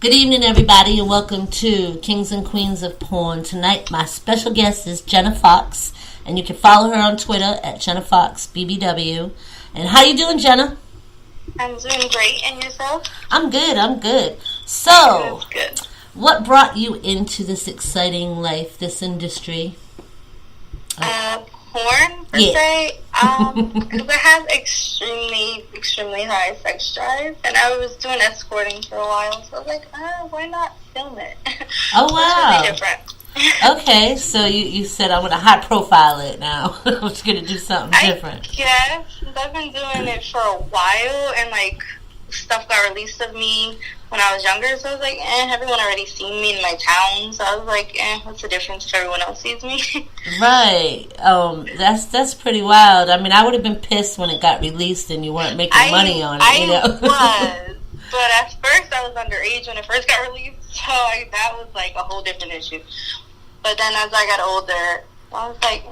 Good evening, everybody, and welcome to Kings and Queens of Porn. Tonight, my special guest is Jenna Foxx, and you can follow her on Twitter at Jenna Foxx BBW. And how you doing, Jenna? I'm doing great, and yourself? I'm good. So, good. What brought you into this exciting life, this industry? Porn, per se, because it has extremely high sex drive, and I was doing escorting for a while, so I was like, why not film it? Oh, wow. It's really different. Okay, so you said I'm going to high profile it now. I'm just going to do something different. Yes, I've been doing it for a while, and stuff got released of me when I was younger, so I was like, everyone already seen me in my town, so I was like, what's the difference if everyone else sees me? Right. That's pretty wild. I mean, I would have been pissed when it got released and you weren't making money on it, I was, but at first I was underage when it first got released, so that was like a whole different issue. But then as I got older, I was like,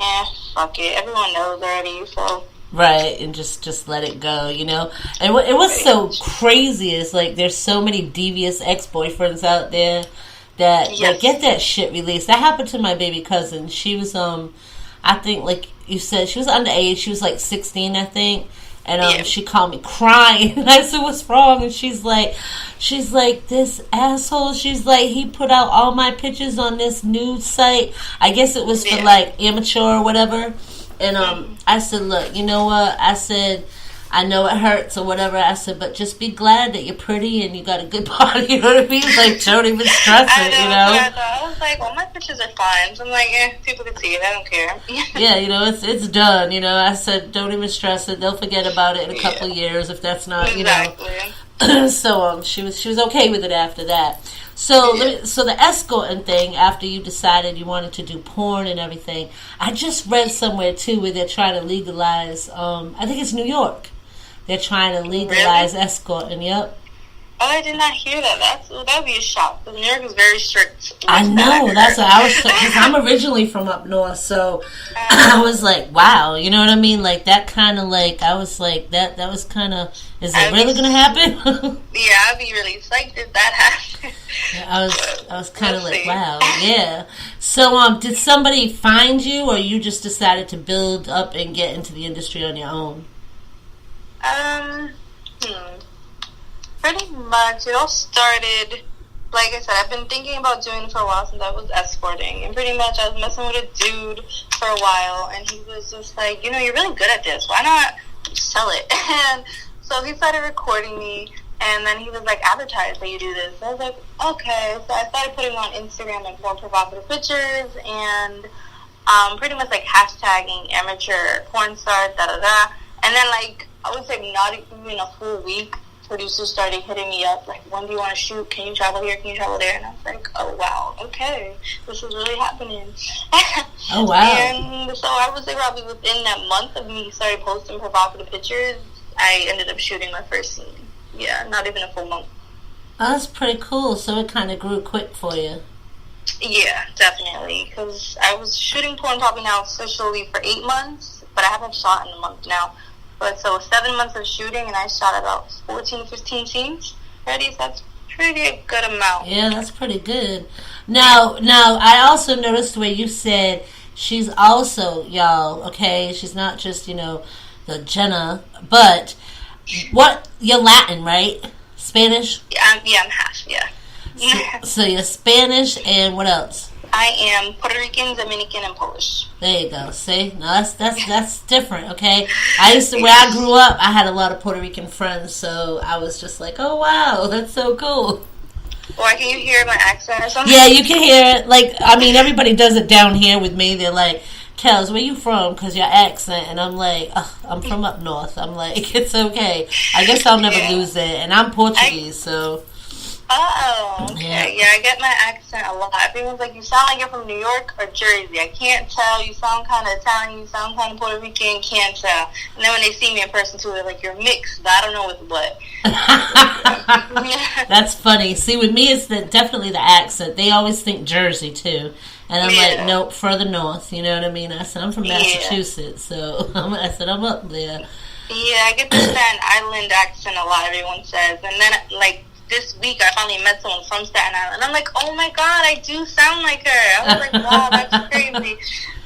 fuck it, everyone knows already, so... Right, and just let it go, you know? And it was so crazy is, like, there's so many devious ex-boyfriends out there that get that shit released. That happened to my baby cousin. She was, I think, like you said, she was underage. She was, like, 16, I think. And she called me crying. And I said, what's wrong? And she's like, this asshole. She's like, he put out all my pictures on this nude site. I guess it was for, like, amateur or whatever. And I said, look, you know what? I said, I know it hurts or whatever. I said, but just be glad that you're pretty and you got a good body. You know what I mean? Like, don't even stress it, you know? I was like, well, my pictures are fine. So I'm like, people can see it. I don't care. Yeah, you know, it's done. You know, I said, don't even stress it. They'll forget about it in a couple of years if that's not, you know. So she was okay with it after that. So the escorting thing, after you decided you wanted to do porn and everything, I just read somewhere, too, where they're trying to legalize, I think it's New York. They're trying to legalize escorting, yep. Oh, I did not hear that. That would be a shock, because New York is very strict. I know, that's what I was, because I'm originally from up north, so I was like, wow, you know what I mean? Like, that kind of, like, I was like, that was kind of, is it really going to happen? Yeah, I'd be really psyched if that happened. Yeah, I was kind of like, wow, yeah. So, did somebody find you, or you just decided to build up and get into the industry on your own? Pretty much. It all started, like I said, I've been thinking about doing it for a while since I was escorting. And pretty much I was messing with a dude for a while, and he was just like, you know, you're really good at this. Why not sell it? And so he started recording me, and then he was like, advertise that you do this. So I was like, okay. So I started putting on Instagram like more provocative pictures, and pretty much like hashtagging amateur porn stars, da-da-da. And then like, I would say not even a full week, producers started hitting me up, like, when do you want to shoot? Can you travel here? Can you travel there? And I was like, oh, wow, okay. This is really happening. Oh, wow. And so I would say probably within that month of me started posting provocative pictures, I ended up shooting my first scene. Yeah, not even a full month. Oh, that's pretty cool. So it kind of grew quick for you. Yeah, definitely. Because I was shooting porn probably now officially for 8 months, but I haven't shot in a month now. But so 7 months of shooting, and I shot about 14 to 15 scenes already, so that's pretty a good amount. Yeah, that's pretty good. Now, I also noticed the way you said she's also, y'all, okay? She's not just, you know, the Jenna, but you're Latin, right? Spanish? Yeah, I'm half, yeah. So you're Spanish, and what else? I am Puerto Rican, Dominican, and Polish. There you go. See, no, that's different. Okay, where I grew up, I had a lot of Puerto Rican friends, so I was just like, oh wow, that's so cool. Or can you hear my accent or something? Yeah, you can hear it. Like, I mean, everybody does it down here with me. They're like, Kels, where you from? Because your accent. And I'm like, I'm from up north. I'm like, it's okay. I guess I'll never lose it. And I'm Portuguese, so... Oh, okay. Yeah, I get my accent a lot. Everyone's like, you sound like you're from New York or Jersey. I can't tell. You sound kind of Italian. You sound kind of Puerto Rican. Can't tell. And then when they see me in person, too, they're like, you're mixed, but I don't know with what. That's funny. See, with me, it's definitely the accent. They always think Jersey, too. And I'm like, nope, further north. You know what I mean? I said, I'm from Massachusetts, so I said, I'm up there. Yeah, I get the Staten Island accent a lot, everyone says. And then, like, this week I finally met someone from Staten Island. I'm like, oh my god, I do sound like her. I was like, wow, that's crazy.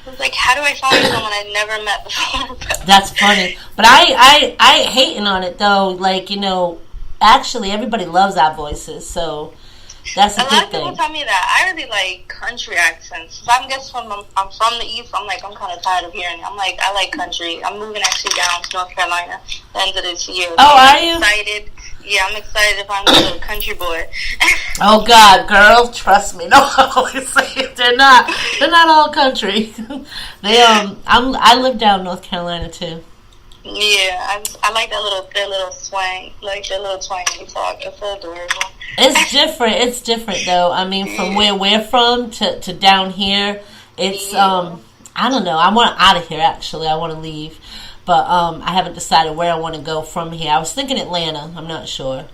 I was like, how do I find someone I never met before? That's funny. But I ain't hating on it, though. Like, you know, actually, everybody loves our voices, so that's a good thing. A lot of people tell me that. I really like country accents. So I'm from the East. I'm like, I'm kind of tired of hearing it. I'm like, I like country. I'm moving actually down to North Carolina the end of this year. Oh, are you? Excited. Yeah, I'm excited if I'm a little country boy. Oh God, girl, trust me. No, they're not all country. I live down North Carolina too. Yeah, I like their little swang, like their little twang they talk. It's so adorable. It's different though. I mean, from where we're from to down here, it's I don't know. I want out of here actually. I want to leave. But I haven't decided where I want to go from here. I was thinking Atlanta. I'm not sure.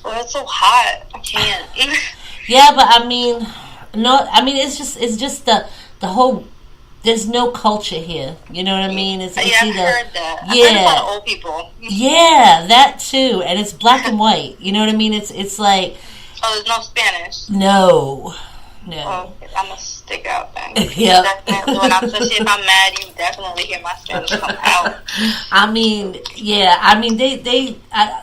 Well, it's so hot. I can't. Yeah, but I mean, no. I mean, it's just the whole. There's no culture here. You know what I mean? It's I've heard that. Yeah, I've heard a lot of old people. Yeah, that too, and it's black and white. You know what I mean? It's like. Oh, there's no Spanish. No. Oh, I'm gonna stick out then. Yeah. Especially if I'm mad, you definitely hear my Spanish come out. I mean, yeah. I mean, they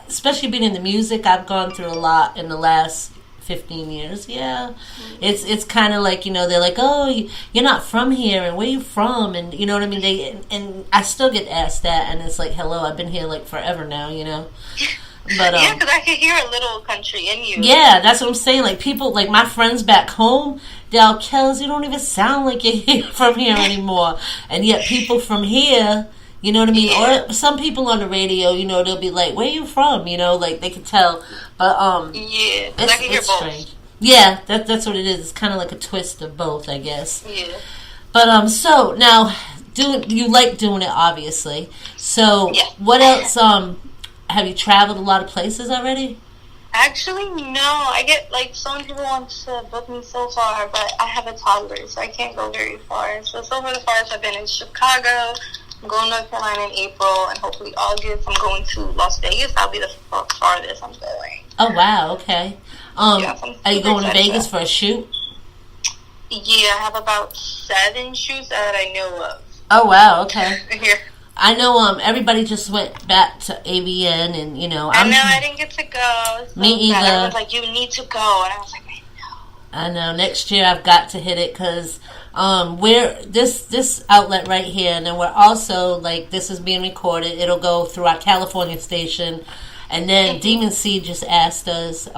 especially being in the music, I've gone through a lot in the last 15 years. Yeah, it's kind of like, you know, they're like, oh, you're not from here, and where you from, and you know what I mean. And I still get asked that, and it's like, hello, I've been here like forever now, you know. But, yeah, because I can hear a little country in you. Yeah, that's what I'm saying. Like, people, like my friends back home, they'll Kels, you don't even sound like you're from here anymore. And yet people from here, you know what I mean? Yeah. Or some people on the radio, you know, they'll be like, where you from? You know, like they can tell. But, yeah, I can hear both. Strange. Yeah, that's what it is. It's kind of like a twist of both, I guess. Yeah. But, so, now, you like doing it, obviously. So, yeah. What else, have you traveled a lot of places already? Actually, no. I get, like, so many people want to book me so far, but I have a toddler, so I can't go very far. So far the farthest I've been in Chicago. I'm going to North Carolina in April, and hopefully August I'm going to Las Vegas. That'll be the farthest I'm going. Oh, wow. Okay. Yeah, are you going to Vegas for a shoot? Yeah, I have about 7 shoots that I know of. Oh, wow. Okay. Here. I know everybody just went back to ABN, and you know I didn't get to go. So me either. I was like, you need to go, and I was like, I know. Next year I've got to hit it because we're this outlet right here, and then we're also like this is being recorded. It'll go through our California station, and then Demon Seed just asked us.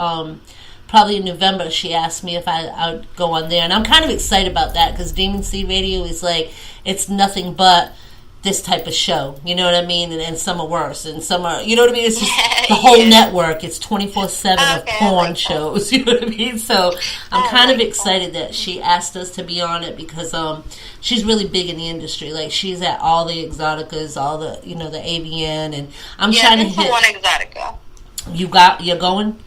Probably in November, she asked me if I would go on there, and I'm kind of excited about that because Demon Seed Radio is like it's nothing but this type of show, you know what I mean? And some are worse, and some are, you know what I mean? It's just the whole network. It's 24/7 of porn shows, you know what I mean? So I'm kind of excited that she asked us to be on it because she's really big in the industry. Like she's at all the Exoticas, all the, you know, the AVN, and I'm trying to hit one Exotica. You're going?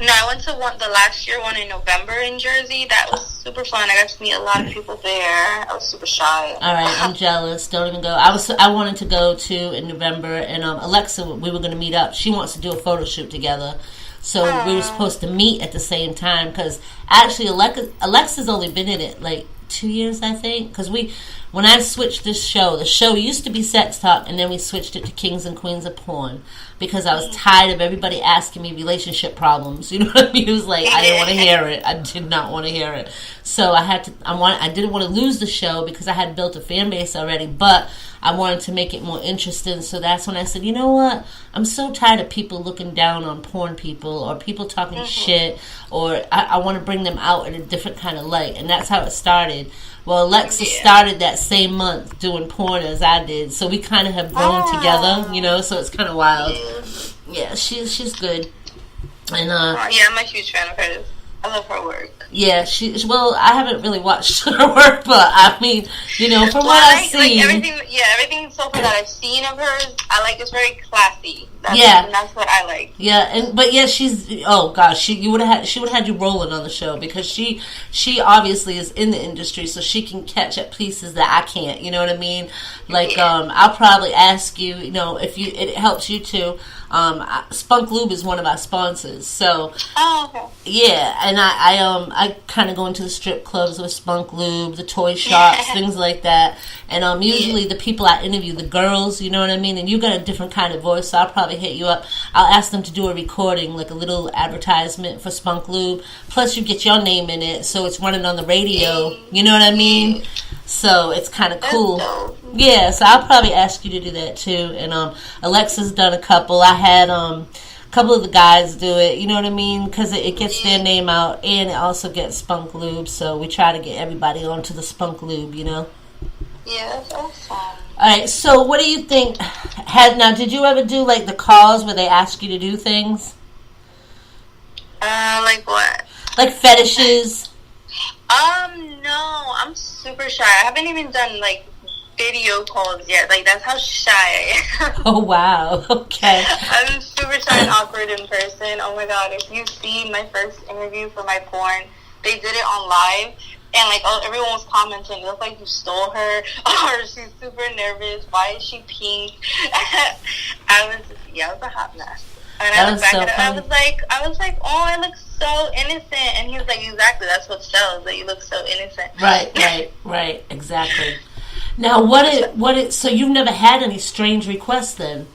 No, I went to the last year one in November in Jersey. That was super fun. I got to meet a lot of people there. I was super shy. All right, I'm jealous. Don't even go. I wanted to go too in November, and Alexa, we were going to meet up. She wants to do a photo shoot together, so we were supposed to meet at the same time. Because actually, Alexa's only been in it like 2 years, I think. Because when I switched this show, the show used to be Sex Talk, and then we switched it to Kings and Queens of Porn. Because I was tired of everybody asking me relationship problems. You know what I mean? It was like, I didn't want to hear it. I did not want to hear it. So I didn't want to lose the show because I had built a fan base already, but I wanted to make it more interesting. So that's when I said, you know what? I'm so tired of people looking down on porn people or people talking shit, or I want to bring them out in a different kind of light. And that's how it started. Well, Alexa started that same month doing porn as I did, so we kind of have grown together, you know. So it's kind of wild. Yeah, she's good, and yeah, I'm a huge fan of hers. I love her work. Yeah, well, I haven't really watched her work, but I mean, you know, from what I've seen, everything so far that I've seen of hers, I like. It's very classy. That's what I like. Yeah, but she's she would have had you rolling on the show because she obviously is in the industry, so she can catch at pieces that I can't. You know what I mean? Like, I'll probably ask you, you know, if it helps you too. Spunk Lube is one of our sponsors. So, okay. Yeah, and I kind of go into the strip clubs with Spunk Lube, the toy shops, things like that. And usually the people I interview, the girls, you know what I mean? And you got a different kind of voice, so I'll probably hit you up. I'll ask them to do a recording, like a little advertisement for Spunk Lube. Plus you get your name in it, so it's running on the radio. You know what I mean? So it's kind of cool. Yeah, so I'll probably ask you to do that too. And Alexa's done a couple. I had a couple of the guys do it. You know what I mean? Because it gets their name out, and it also gets Spunk Lube. So we try to get everybody onto the Spunk Lube. You know? Yeah, that's awesome. All right. So what do you think? Did you ever do like the calls where they ask you to do things? Like what? Like fetishes. No, I'm super shy. I haven't even done like video calls yet. Like that's how shy I am. Oh wow. Okay. I'm super shy and awkward in person. Oh my god, if you see my first interview for my porn, they did it on live, and like everyone was commenting, it looked like you stole her, or she's super nervous. Why is she pink? I was a hot mess. And I looked back at it, I was like, oh, I look so innocent. And he was like, exactly, that's what sells, that you look so innocent. Right, exactly. Now, so you've never had any strange requests then?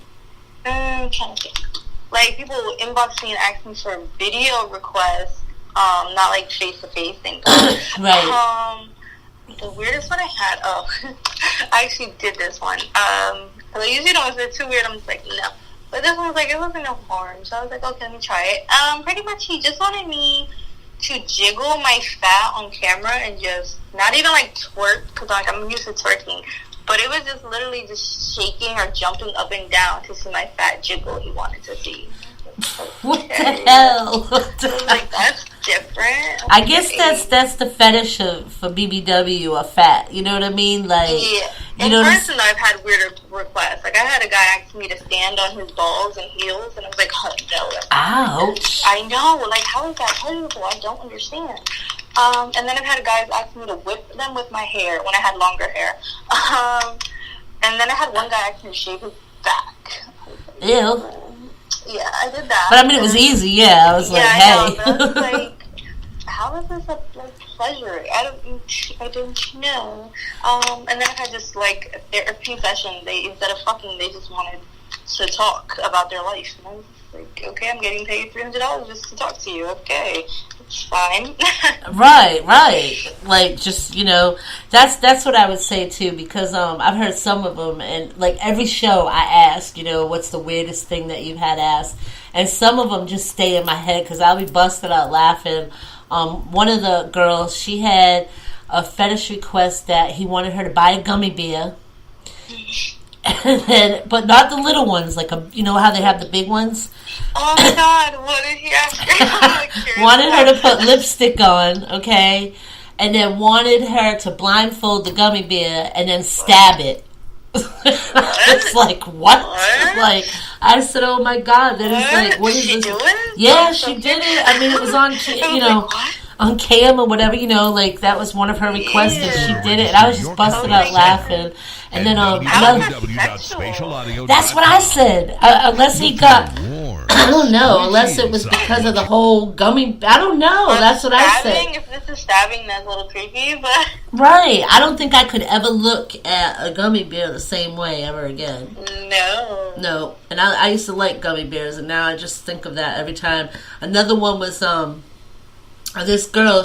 I'm trying to think. Like, people will inbox me and ask me for video requests, not like face-to-face things. Right. The weirdest one I had, I actually did this one. I usually don't, if they're too weird, I'm just like, no. But this one was like, it wasn't no harm. So I was like, okay, let me try it. Pretty much he just wanted me to jiggle my fat on camera and just, not even like twerk, because like, I'm used to twerking. But it was just literally just shaking or jumping up and down to see my fat jiggle he wanted to see. What the hell? Like, that's different. I guess that's the fetish for BBW, a fat. You know what I mean? Like, yeah. In person, I've had weirder requests. Like, I had a guy ask me to stand on his balls and heels, and I was like, oh, no. Ouch. I know. Like, how is that possible? I don't understand. And then I've had guys ask me to whip them with my hair when I had longer hair. And then I had one guy ask me to shave his back. Ew. Yeah, I did that. But I mean, it was easy. Yeah, I was like, hey. I was like, how is this a pleasure? I don't know. And then I had just like a therapy session. They, instead of fucking, they just wanted to talk about their life. And I was like, okay, I'm getting paid $300 just to talk to you. Okay, it's fine. Right. Like, just, you know, that's what I would say too, because I've heard some of them, and like every show I ask, you know, what's the weirdest thing that you've had asked, and some of them just stay in my head because I'll be busted out laughing. One of the girls, she had a fetish request that he wanted her to buy a gummy bear. And then, but not the little ones, like you know how they have the big ones. Oh my god! What did he ask? Wanted her to put lipstick on, okay, and then wanted her to blindfold the gummy bear and then stab it. It's like what? Like I said, oh my god, that is like what is this? Yeah, she did it. I mean, it was on, you know, on cam or whatever, you know, like that was one of her requests and she did it, and I was just busted out laughing. And then that's what I said. Unless he got, I don't know. Unless it was because of the whole gummy. I don't know. That's what I said. If this is stabbing, that's a little creepy. But right, I don't think I could ever look at a gummy bear the same way ever again. No. And I used to like gummy bears, and now I just think of that every time. Another one was this girl.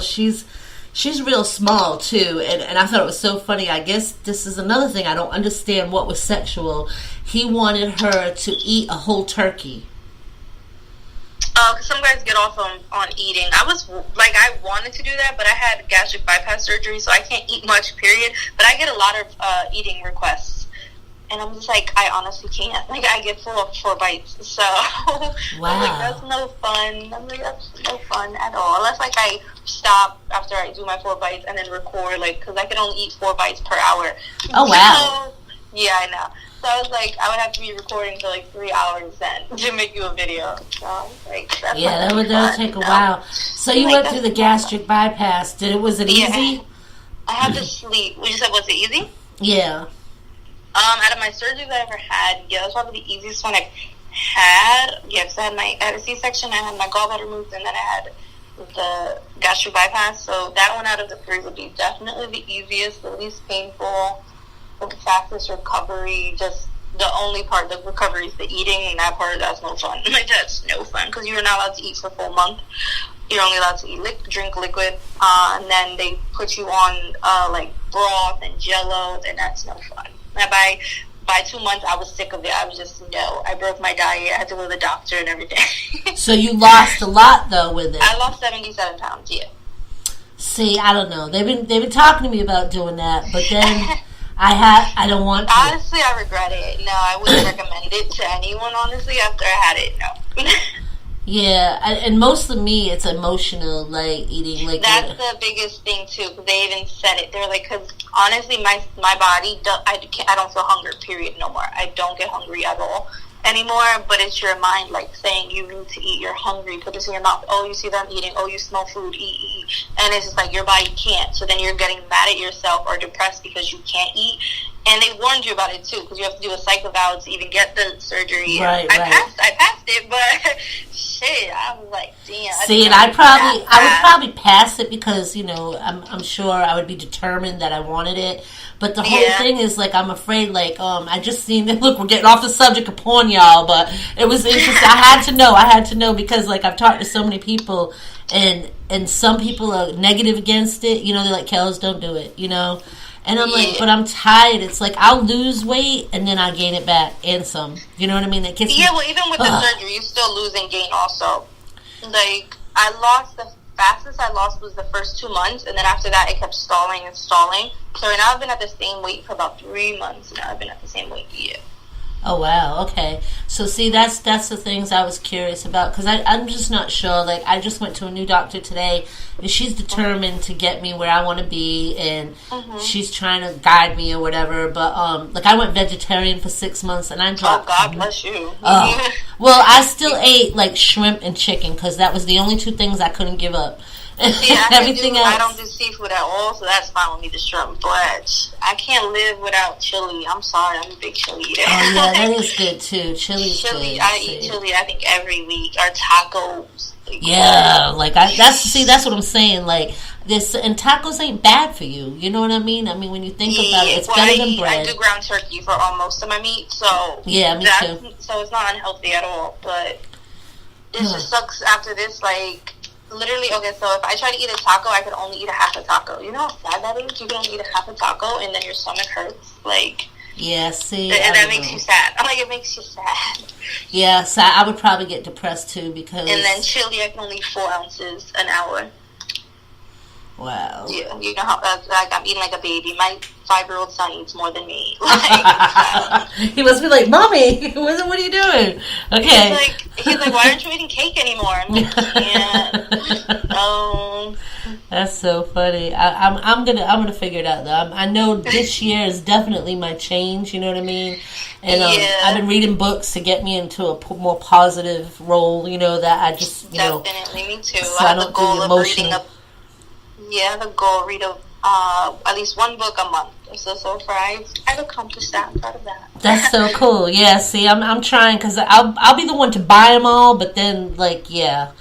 She's real small, too, and I thought it was so funny. I guess this is another thing I don't understand what was sexual. He wanted her to eat a whole turkey. Because some guys get off on eating. I wanted to do that, but I had gastric bypass surgery, so I can't eat much, period. But I get a lot of eating requests. And I'm just like, I honestly can't. Like, I get full of 4 bites. So, wow. I'm like, that's no fun. I'm like, that's no fun at all. Unless, like, I stop after I do my 4 bites and then record, like, because I can only eat 4 bites per hour. Oh, wow. So, yeah, I know. So, I was like, I would have to be recording for, like, 3 hours then to make you a video. So, like, that's that would take a while. So, you went through the gastric bypass. Was it easy? I had to sleep. You said, was it easy? Yeah. Out of my surgeries I ever had, yeah, that was probably the easiest one I've because I had a C-section, I had my gallbladder removed, and then I had the gastric bypass. So that one out of the three would be definitely the easiest, the least painful, the fastest recovery. Just the only part of recovery is the eating, and that part, that's no fun. Like, that's no fun, because you're not allowed to eat for a full month. You're only allowed to eat drink liquid, and then they put you on like broth and jello, and that's no fun. And by 2 months, I was sick of it. I was just, no. I broke my diet. I had to go to the doctor and everything. So you lost a lot, though, with it. I lost 77 pounds, yeah. See, I don't know. They've been talking to me about doing that, but then I don't want to. Honestly, I regret it. No, I wouldn't recommend it to anyone, honestly, after I had it, no. Yeah, and mostly me, it's emotional, like, eating, like... That's the biggest thing, too, because they even said it. They're like, because, honestly, my body, I don't feel hunger, period, no more. I don't get hungry at all anymore, but it's your mind, like, saying you need to eat, you're hungry, put this in your mouth, oh, you see them eating, oh, you smell food, eat, and it's just like, your body can't, so then you're getting mad at yourself or depressed because you can't eat. And they warned you about it, too, because you have to do a psych eval to even get the surgery. Right, I passed it, but shit, I was like, damn. See, and I would probably pass it because, you know, I'm sure I would be determined that I wanted it. But the whole thing is, like, I'm afraid, like, I just seen that, look, we're getting off the subject of porn, y'all, but it was interesting. I had to know because, like, I've talked to so many people, and some people are negative against it. You know, they're like, Kels, don't do it, you know? And I'm like, but I'm tired. It's like, I'll lose weight, and then I gain it back, and some. You know what I mean? That gets me, well, even with the surgery, you still lose and gain also. Like, the fastest I lost was the first 2 months, and then after that, it kept stalling and stalling. So now I've been at the same weight for about 3 months. Now I've been at the same weight, yeah. Oh, wow, okay. So, see, that's the things I was curious about, because I'm just not sure. Like, I just went to a new doctor today, and she's determined to get me where I want to be, and she's trying to guide me or whatever, but, like, I went vegetarian for 6 months, and I dropped... Oh, God bless you. Well, I still ate, like, shrimp and chicken, because that was the only two things I couldn't give up. See, Everything else. I don't do seafood at all, so that's fine with me, the shrimp. But I can't live without chili. I'm sorry, I'm a big chili eater. Oh yeah, that is good too. Chili's good. I eat chili, I think, every week. Or tacos. Yeah, like that's what I'm saying. Like this, and tacos ain't bad for you. You know what I mean? I mean, when you think about it, it's better than bread. I do ground turkey for most of my meat, so yeah, me too. So it's not unhealthy at all. But it just sucks after this, like. Literally, okay, so if I try to eat a taco, I could only eat a half a taco. You know how sad that is? You can only eat a half a taco, and then your stomach hurts. Like, yeah, see. And that makes you sad. I'm like, it makes you sad. Yeah, so I would probably get depressed, too, because... And then chili, I can only eat 4 ounces an hour. Wow. Yeah, you know how, like, I'm eating like a baby. My 5-year-old son eats more than me. Like, he must be like, Mommy, what are you doing? Okay. He's like, why aren't you eating cake anymore? I'm like, yeah. No. That's so funny. I'm gonna figure it out though. I know this year is definitely my change. You know what I mean? And I've been reading books to get me into a more positive role. You know that I just definitely me too. So I don't do the emotional. Yeah, the goal, read at least one book a month. So far, I've accomplished that. I'm proud of that. That's so cool. Yeah, see, I'm trying, because I'll be the one to buy them all, but then, like, yeah,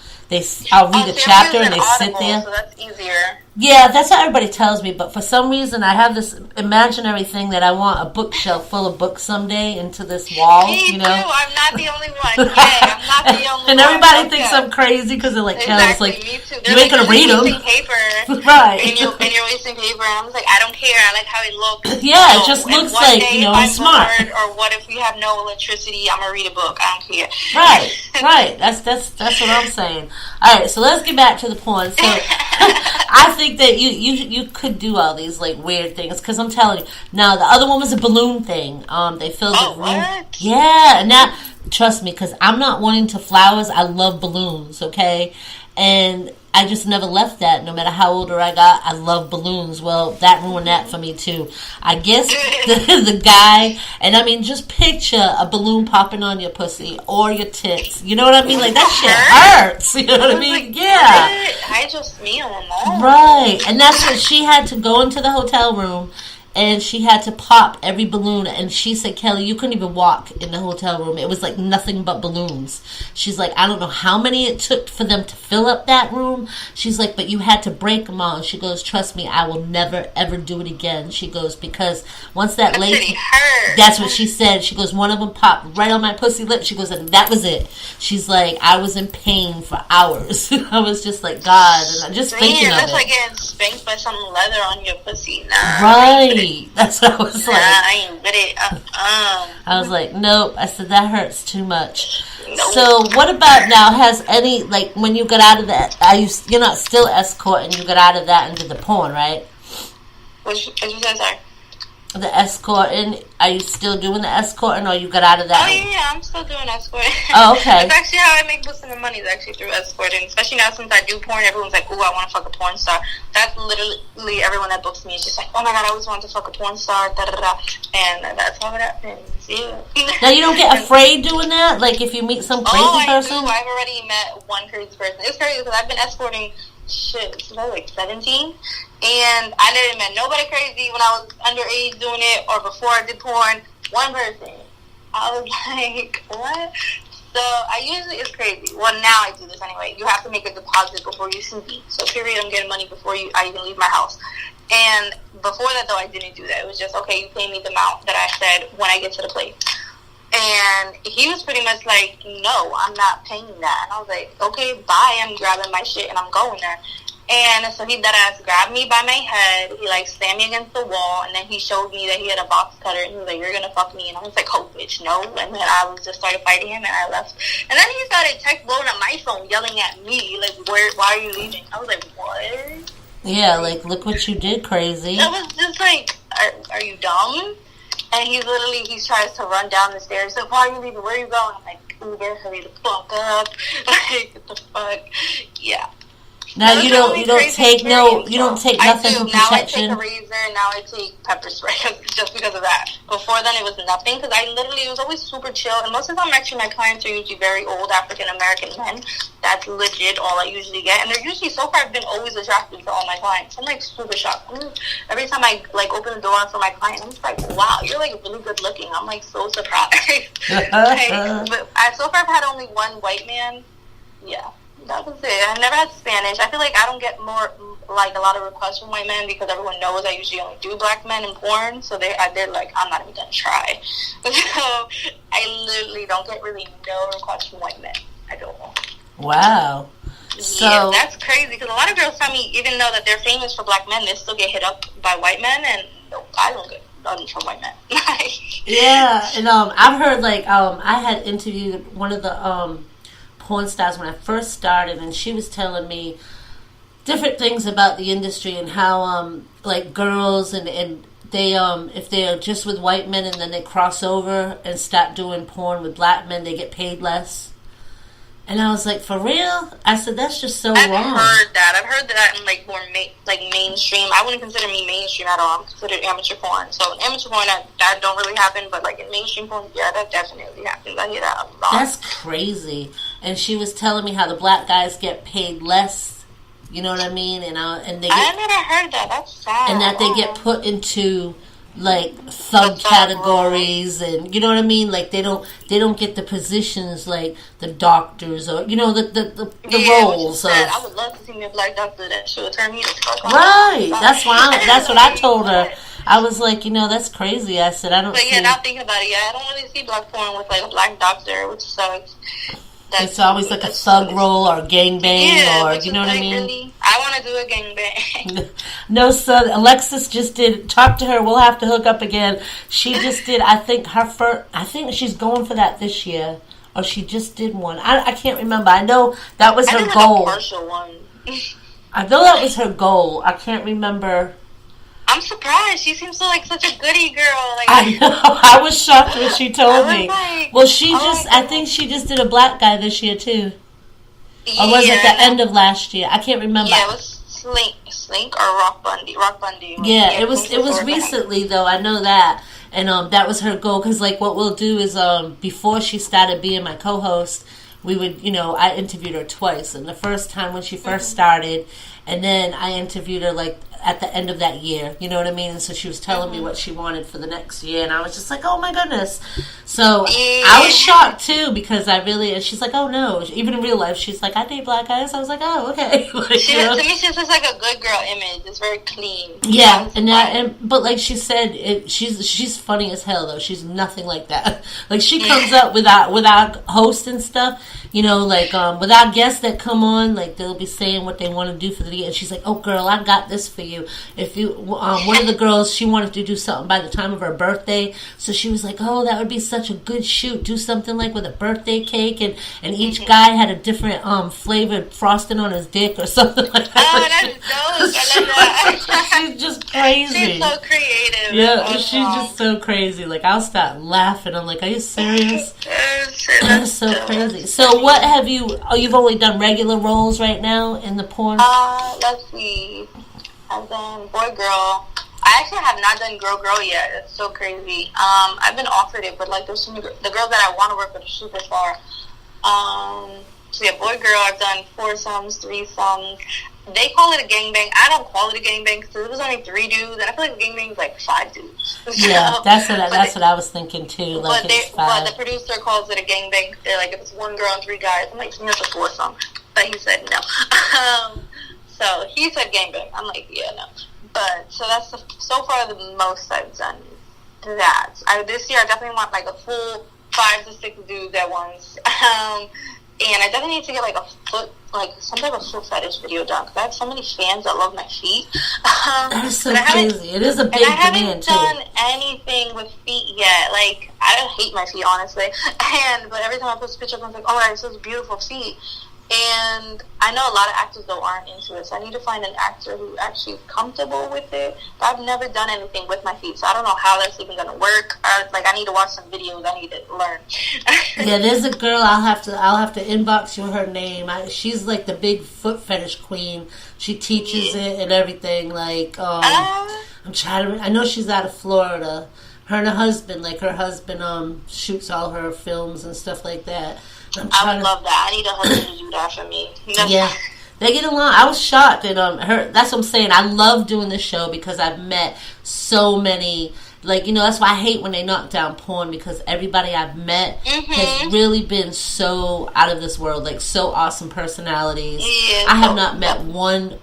I'll read a chapter and they sit there. So that's easier. Yeah, that's what everybody tells me, but for some reason I have this imaginary thing that I want a bookshelf full of books someday into this wall, Me you know? too, I'm not the only one. Yeah, I'm not the only one. And everybody thinks I'm crazy because they're like, exactly. Like, me too. You ain't gonna read them. Paper, right. And you're wasting paper, and I'm just like, I don't care, I like how it looks. Yeah, it just looks like, I'm smart. Or what if we have no electricity, I'm gonna read a book, I don't care. Right. That's what I'm saying. Alright, so let's get back to the porn. So, I think that you could do all these like weird things, because I'm telling you. Now the other one was a balloon thing. They filled the room. What? Yeah, and now trust me, because I'm not wanting to flowers. I love balloons. Okay, and I just never left that. No matter how older I got, I love balloons. Well, that ruined that for me too. I guess the guy, and I mean, just picture a balloon popping on your pussy or your tits. You know what I mean? Like, that shit hurts. You know what I mean? Yeah. I just me alone. Right, and that's what she had to go into the hotel room and she had to pop every balloon. And she said, Kelly, you couldn't even walk in the hotel room. It was like nothing but balloons. She's like, I don't know how many it took for them to fill up that room. She's like, but you had to break them all. She goes, trust me, I will never ever do it again. She goes, because once that lady, that's what she said. She goes, one of them popped right on my pussy lip. She goes, and that was it. She's like, I was in pain for hours. I was just like, God, and I'm just thinking of it. That's like getting spanked by some leather on your pussy. Nah, right. That's what I was like. I ain't with it. I was like, nope. I said, that hurts too much. Nope. So what about now? Has any, like, when you got out of that, you're not still escorting, you got out of that and did the porn, right? What you said, sorry? The escorting, are you still doing the escorting, or you got out of that? Oh, yeah, I'm still doing escorting. Oh, okay. It's actually how I make most of the money, is actually through escorting. Especially now since I do porn, everyone's like, ooh, I want to fuck a porn star. That's literally everyone that books me is just like, oh my God, I always wanted to fuck a porn star, da-da-da. And that's how it happens, yeah. Now, you don't get afraid doing that? Like, if you meet some crazy person? Oh, I do. I've already met one crazy person. It's crazy because I've been escorting, since I was like 17. And I didn't met nobody crazy when I was underage doing it or before I did porn. One person. I was like, what? So I usually, it's crazy. Well, now I do this anyway. You have to make a deposit before you see me. So period, I'm getting money before I even leave my house. And before that, though, I didn't do that. It was just, okay, you pay me the amount that I said when I get to the place. And he was pretty much like, no, I'm not paying that. And I was like, okay, bye. I'm grabbing my shit and I'm going there. And so he deadass grabbed me by my head. He like slammed me against the wall, and then he showed me that he had a box cutter, and he was like, "You're gonna fuck me." And I was like, "Oh, bitch, no!" And then I was just started fighting him, and I left. And then he started blowing up my phone, yelling at me like, Why are you leaving?" I was like, "What?" Yeah, like, look what you did, crazy. I was just like, "Are you dumb?" And he tries to run down the stairs. Like, "Why are you leaving? Where are you going?" I'm like, "Uber, hurry the fuck up!" Like, what the fuck? Yeah. Now you don't take nothing for protection. Now I take a razor. Now I take pepper spray just because of that. Before then it was nothing because it was always super chill. And most of the time actually my clients are usually very old African American men. That's legit all I usually get. And they're usually, so far I've been always attracted to all my clients. I'm like super shocked. Every time I like open the door for my client, I'm just like, wow, you're like really good looking. I'm like so surprised. But so far I've had only one white man. Yeah. That was it. I never had Spanish. I feel like I don't get more, like, a lot of requests from white men because everyone knows I usually only do black men in porn. So they're like, I'm not even going to try. So I literally don't get really no requests from white men. I don't know. Wow. So yeah, that's crazy because a lot of girls tell me, even though that they're famous for black men, they still get hit up by white men, and no, I don't get nothing from white men. Yeah, and I've heard, like, I had interviewed one of the porn stars when I first started, and she was telling me different things about the industry and how like girls and they if they're just with white men and then they cross over and start doing porn with black men, they get paid less. And I was like, for real? I said, that's just so wrong. I've heard that in like more mainstream. I wouldn't consider me mainstream at all. I'm considered amateur porn. So in amateur porn, that don't really happen. But like in mainstream porn, yeah, that definitely happens. I hear that a lot. That's crazy. And she was telling me how the black guys get paid less. You know what I mean? And they get, I never heard that. That's sad. And that they get put into like thug categories, and you know what I mean, like they don't get the positions like the doctors or the roles of, I would love to see me a black doctor that should turn me to fuck on. Right. That's what I told her. I was like, that's crazy. I said, I don't. But yeah, now thinking about it, I don't really see black porn with like a black doctor, which sucks. It's always like a thug role or gangbang, or you know what I mean? Really, I want to do a gangbang. No, son. Alexis just did. Talk to her. We'll have to hook up again. She just did. I think I think she's going for that this year, or she just did one. I can't remember. I know that was her goal. A partial one. I know that was her goal. I can't remember. I'm surprised. She seems like such a goody girl. Like, I know. I was shocked when she told me. Like, well, I think she just did a black guy this year, too. Yeah, or was it the end of last year? I can't remember. Yeah, it was Slink or Rock Bundy. Yeah, it was recently, though. I know that. And that was her goal. Because, like, what we'll do is before she started being my co-host, we would, I interviewed her twice. And the first time when she first started, and then I interviewed her, like, at the end of that year. You know what I mean? And so she was telling me what she wanted for the next year, and I was just like, oh my goodness. So I was shocked too, because and she's like, oh no. Even in real life, she's like, I date black guys. I was like, oh, okay. To me, she's just like a good girl image. It's very clean. Yeah, but like she said, she's funny as hell though. She's nothing like that. Like she comes up with our hosts and stuff, you know, like with our guests that come on, like they'll be saying what they want to do for the day, and she's like, oh girl, I got this for you. If you one of the girls, she wanted to do something by the time of her birthday, so she was like, oh, that would be such a good shoot. Do something like with a birthday cake, and each guy had a different flavored frosting on his dick or something like that. Oh, that's dope. I love that. She's just crazy. She's so creative. Yeah, she's just so crazy. Like, I'll start laughing. I'm like, are you serious? That's so crazy. So what have you've only done regular roles right now in the porn? Let's see. I've done boy, girl. I actually have not done girl, girl yet. It's so crazy. I've been offered it, but like there's so many, the girls that I want to work with are super far. So yeah, boy, girl, I've done foursomes, threesomes. They call it a gangbang. I don't call it a gangbang because it was only 3 dudes, and I feel like a gangbang is like 5 dudes. Yeah, that's what I was thinking too. Like but the producer calls it a gangbang. They're like, if it's 1 girl and 3 guys, I'm like, that's a foursome. But he said no. So he said gangbang. I'm like, yeah, no. But so that's so far the most I've done. That this year I definitely want like a full 5 to 6 dudes at once. And I definitely need to get like some type of foot fetish video done because I have so many fans that love my feet. That is so crazy. It is a big demand too. I haven't done anything with feet yet. Like, I hate my feet, honestly. But every time I post a picture, I'm like, oh, I have such beautiful feet. And I know a lot of actors though aren't into it, so I need to find an actor who actually is comfortable with it. But I've never done anything with my feet, so I don't know how that's even gonna work. I need to watch some videos. I need to learn. Yeah, there's a girl. I'll have to inbox you her name. She's like the big foot fetish queen. She teaches it and everything. Like I'm trying to. I know she's out of Florida. Her and her husband. Shoots all her films and stuff like that. I would love that. I need a husband to do that for me. Yeah, they get along. I was shocked that that's what I'm saying. I love doing this show because I've met so many. Like, you know, that's why I hate when they knock down porn, because everybody I've met has really been so out of this world. Like, so awesome personalities. Yeah, I have not met one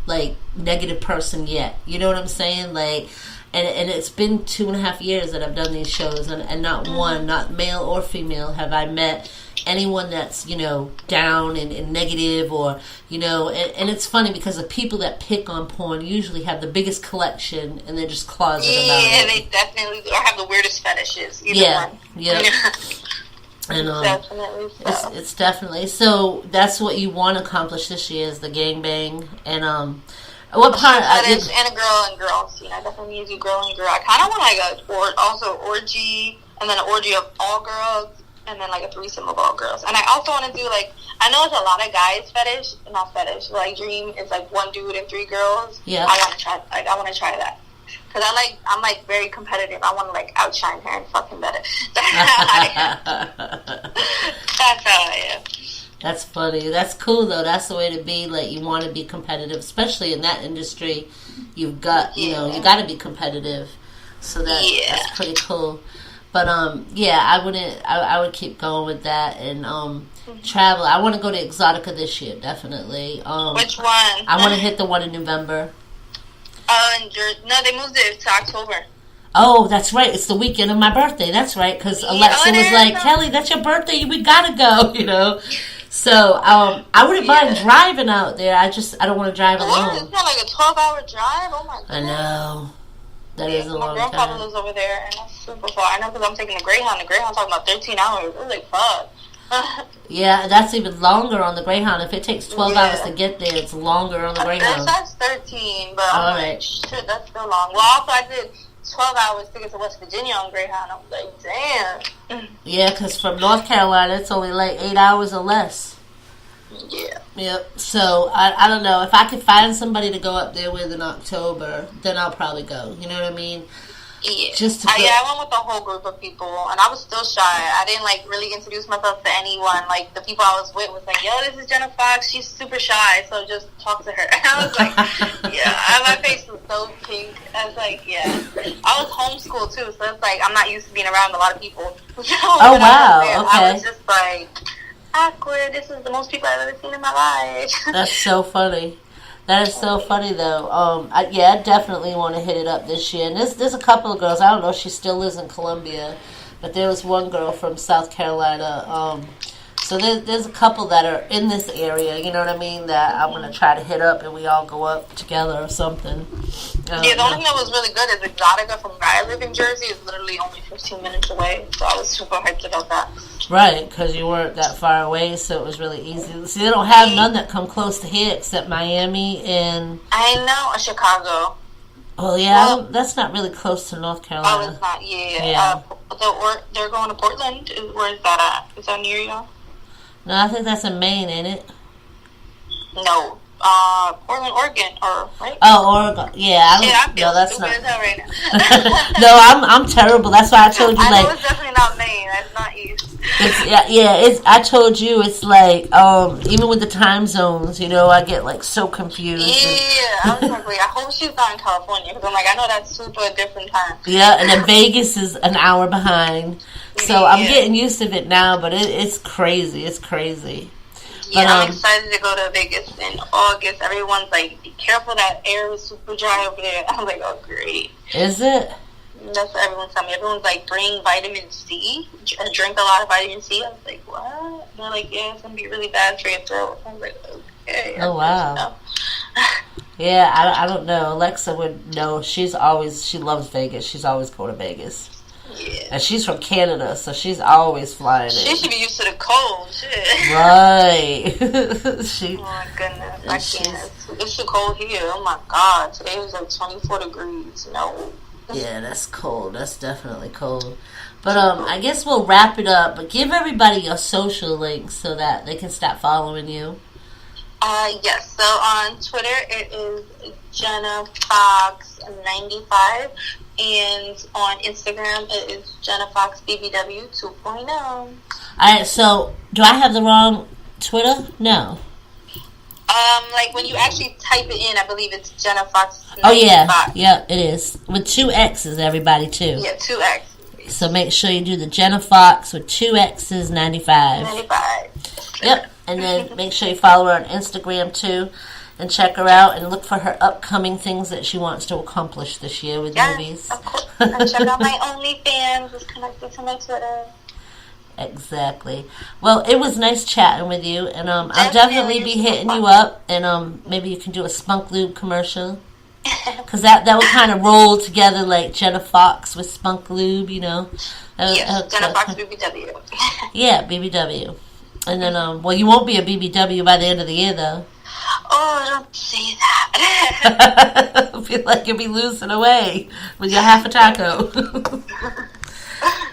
like negative person yet. You know what I'm saying? Like. And it's been 2.5 years that I've done these shows, and not one, not male or female, have I met anyone that's, you know, down and negative, or, you know, and it's funny because the people that pick on porn usually have the biggest collection, and they're just closeted about it. Yeah, they definitely do, or have the weirdest fetishes. Yeah. And definitely so. It's definitely, so that's what you want to accomplish this year, is the gangbang, and what part? And a girl and girl scene. I definitely need to do girl and girl. I kind of want also orgy, and then an orgy of all girls, and then like a threesome of all girls. And I also want to do like, I know it's a lot of guys not fetish. Like dream is like 1 dude and 3 girls. Yeah. I want to try that. Because I'm like very competitive. I want to like outshine her and fucking better. That's how I am. That's funny. That's cool though. That's the way to be. Like, you want to be competitive, especially in that industry. You've got, you know, you got to be competitive. So that's pretty cool. But I would keep going with that and travel. I want to go to Exotica this year, definitely. Which one? I want to hit the one in November. No, they moved it to October. Oh, that's right. It's the weekend of my birthday. That's right. Because Alexa was like, Kelly, that's your birthday. We gotta go. You know. So I wouldn't mind driving out there. I don't want to drive alone. It's not like a 12-hour drive. Oh my god. I know. That is a long time. My grandfather lives over there, and that's super far. I know because I'm taking the Greyhound. The Greyhound's talking about 13 hours. It was like, fuck. Yeah, that's even longer on the Greyhound. If it takes 12 hours to get there, it's longer on the Greyhound. That's 13, but all right. Shit, that's still long. Well, also I did 12 hours to get to West Virginia on Greyhound. I was like, damn. Yeah, because from North Carolina, it's only like 8 hours or less. Yeah. Yep. So, I don't know. If I could find somebody to go up there with in October, then I'll probably go. You know what I mean? Yeah. Just to I went with a whole group of people, and I was still shy. I didn't like really introduce myself to anyone. Like the people I was with was like, "Yo, this is Jenna Foxx. She's super shy, so just talk to her." And I was like, "Yeah." And my face was so pink. I was like, "Yeah." I was homeschooled too, so it's like I'm not used to being around a lot of people. Oh wow! Okay. I was just like awkward. This is the most people I've ever seen in my life. That's so funny. That is so funny, though. I definitely want to hit it up this year. And there's a couple of girls. I don't know if she still lives in Columbia, but there was one girl from South Carolina. So there's a couple that are in this area, you know what I mean, that I'm going to try to hit up and we all go up together or something. The only thing that was really good is Exotica from where I live in Jersey is literally only 15 minutes away. So I was super hyped about that. Right, because you weren't that far away, so it was really easy. See, they don't have none that come close to here except Miami and... I know, Chicago. Oh, yeah, well, that's not really close to North Carolina. Oh, it's not, yeah. They're going to Portland. Where is that at? Is that near you? No, I think that's in Maine, ain't it? No. Portland, Oregon, right? Oh, Oregon. Yeah, no, that's not. Right now. No, I'm terrible. That's why I told you. I know it's definitely not Maine. It's not East. It's. I told you it's like even with the time zones, you know, I get like so confused. Yeah, I was like, I hope she's not in California because I'm like, I know that's super different time. Yeah, and then Vegas is an hour behind, so I'm getting used to it now. But it's crazy. It's crazy. Yeah, I'm excited to go to Vegas in August. Everyone's like, be careful, that air is super dry over there. I'm like, oh, great. Is it? That's what everyone's telling me. Everyone's like, bring vitamin C, drink a lot of vitamin C. I was like, what? They're like, yeah, it's going to be really bad for your throat. I was like, okay. Oh, wow. Yeah, I don't know. Alexa would know. She loves Vegas. She's always going to Vegas. Yeah. And she's from Canada, so she's always flying in. She should be used to the cold, shit. Right. Oh my goodness, I can't. It's too cold here. Oh my god, today was like 24 degrees. No. Yeah, that's cold. That's definitely cold. But I guess we'll wrap it up. But give everybody your social links so that they can stop following you. Yes. So on Twitter it is Jenna Foxx 95. And on Instagram, it is Jenna Foxx BBW 2.0. Alright, so do I have the wrong Twitter? No. Like when you actually type it in, I believe it's Jenna Foxx 95. Oh, yeah, it is. With 2 X's, everybody, too. Yeah, 2 X's. So make sure you do the Jenna Foxx with 2 X's 95. 95. Yep, and then make sure you follow her on Instagram, too. And check her out and look for her upcoming things that she wants to accomplish this year with movies. Of course. And check out my OnlyFans. It's connected to my Twitter. Exactly. Well, it was nice chatting with you, and I'll definitely be hitting you up, and maybe you can do a Spunk Lube commercial. Because that would kind of roll together like Jenna Foxx with Spunk Lube, you know. Yes, Jenna Foxx BBW. Yeah, BBW. And then, well, you won't be a BBW by the end of the year, though. Oh, don't say that. I feel like you'll be losing away with your half a taco.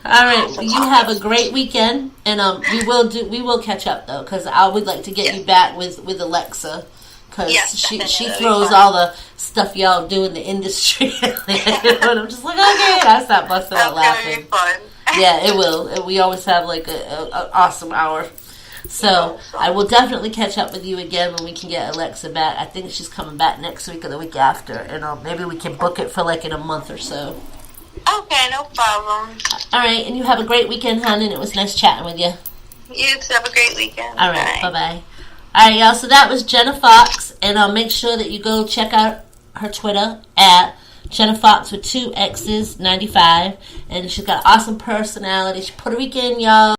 All right, you have a great weekend, and we will catch up though, because I would like to get you back with Alexa, because she throws all the stuff y'all do in the industry. And I'm just like, okay, I stop busting out laughing. Fun. Yeah, it will. We always have like an awesome hour. So I will definitely catch up with you again when we can get Alexa back. I think she's coming back next week or the week after, and maybe we can book it for like in a month or so. Okay, no problem. All right, and you have a great weekend, hon, and it was nice chatting with you. You too, have a great weekend. All right, bye-bye. All right, y'all, so that was Jenna Foxx, and make sure that you go check out her Twitter at Jenna Foxx with 2 X's 95, and she's got an awesome personality. She's Puerto Rican, y'all.